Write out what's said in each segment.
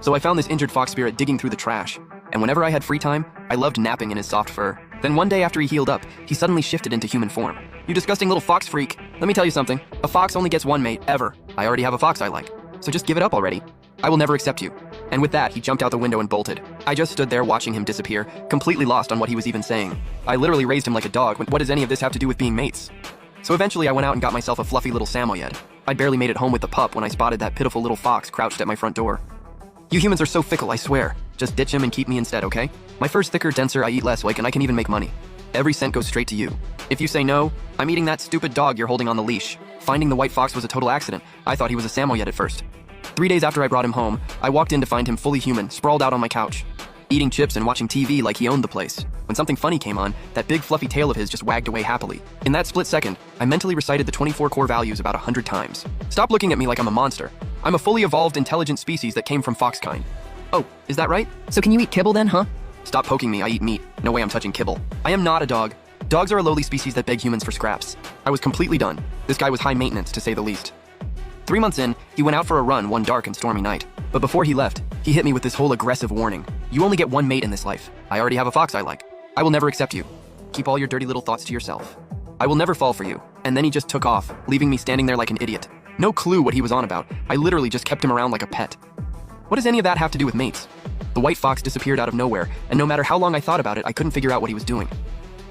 So I found this injured fox spirit digging through the trash, and whenever I had free time, I loved napping in his soft fur. Then one day after he healed up, he suddenly shifted into human form. You disgusting little fox freak. Let me tell you something. A fox only gets one mate, ever. I already have a fox I like. So just give it up already. I will never accept you. And with that, he jumped out the window and bolted. I just stood there watching him disappear, completely lost on what he was even saying. I literally raised him like a dog. What does any of this have to do with being mates? So eventually I went out and got myself a fluffy little Samoyed. I'd barely made it home with the pup when I spotted that pitiful little fox crouched at my front door. You humans are so fickle, I swear. Just ditch him and keep me instead, okay? My fur's thicker, denser, I eat less and I can even make money. Every cent goes straight to you. If you say no, I'm eating that stupid dog you're holding on the leash. Finding the white fox was a total accident. I thought he was a Samoyed at first. 3 days after I brought him home, I walked in to find him fully human, sprawled out on my couch, eating chips and watching TV like he owned the place. When something funny came on, that big fluffy tail of his just wagged away happily. In that split second, I mentally recited the 24 core values about 100 times. Stop looking at me like I'm a monster. I'm a fully evolved, intelligent species that came from foxkind. Oh, is that right? So can you eat kibble then, huh? Stop poking me, I eat meat. No way I'm touching kibble. I am not a dog. Dogs are a lowly species that beg humans for scraps. I was completely done. This guy was high maintenance, to say the least. 3 months in, he went out for a run one dark and stormy night. But before he left, he hit me with this whole aggressive warning. You only get one mate in this life. I already have a fox I like. I will never accept you. Keep all your dirty little thoughts to yourself. I will never fall for you. And then he just took off, leaving me standing there like an idiot. No clue what he was on about. I literally just kept him around like a pet. What does any of that have to do with mates? The white fox disappeared out of nowhere, and no matter how long I thought about it, I couldn't figure out what he was doing.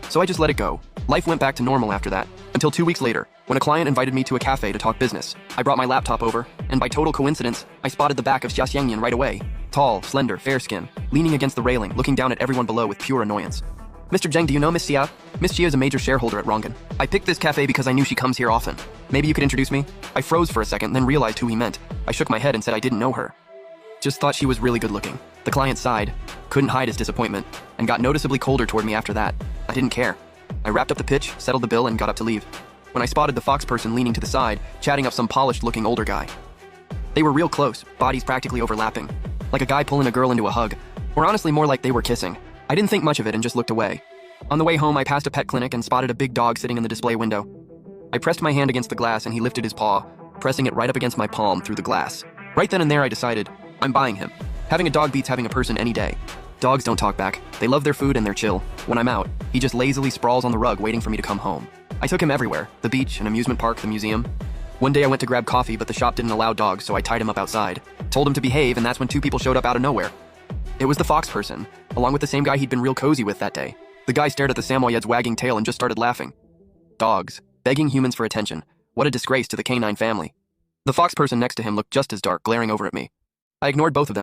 So I just let it go. Life went back to normal after that, until 2 weeks later, when a client invited me to a cafe to talk business. I brought my laptop over, and by total coincidence, I spotted the back of Xia Xiangyan right away. Tall, slender, fair skin, leaning against the railing, looking down at everyone below with pure annoyance. Mr. Zheng, do you know Miss Xia? Miss Xia is a major shareholder at Rongan. I picked this cafe because I knew she comes here often. Maybe you could introduce me? I froze for a second, then realized who he meant. I shook my head and said I didn't know her. Just thought she was really good looking. The client sighed, couldn't hide his disappointment, and got noticeably colder toward me after that. I didn't care. I wrapped up the pitch, settled the bill, and got up to leave, when I spotted the fox person leaning to the side, chatting up some polished-looking older guy. They were real close, bodies practically overlapping, like a guy pulling a girl into a hug, or honestly more like they were kissing. I didn't think much of it and just looked away. On the way home, I passed a pet clinic and spotted a big dog sitting in the display window. I pressed my hand against the glass and he lifted his paw, pressing it right up against my palm through the glass. Right then and there I decided, I'm buying him. Having a dog beats having a person any day. Dogs don't talk back. They love their food and they're chill. When I'm out, he just lazily sprawls on the rug waiting for me to come home. I took him everywhere. The beach, an amusement park, the museum. One day I went to grab coffee, but the shop didn't allow dogs, so I tied him up outside. Told him to behave, and that's when 2 people showed up out of nowhere. It was the fox person, along with the same guy he'd been real cozy with that day. The guy stared at the Samoyed's wagging tail and just started laughing. Dogs, begging humans for attention. What a disgrace to the canine family. The fox person next to him looked just as dark, glaring over at me. I ignored both of them.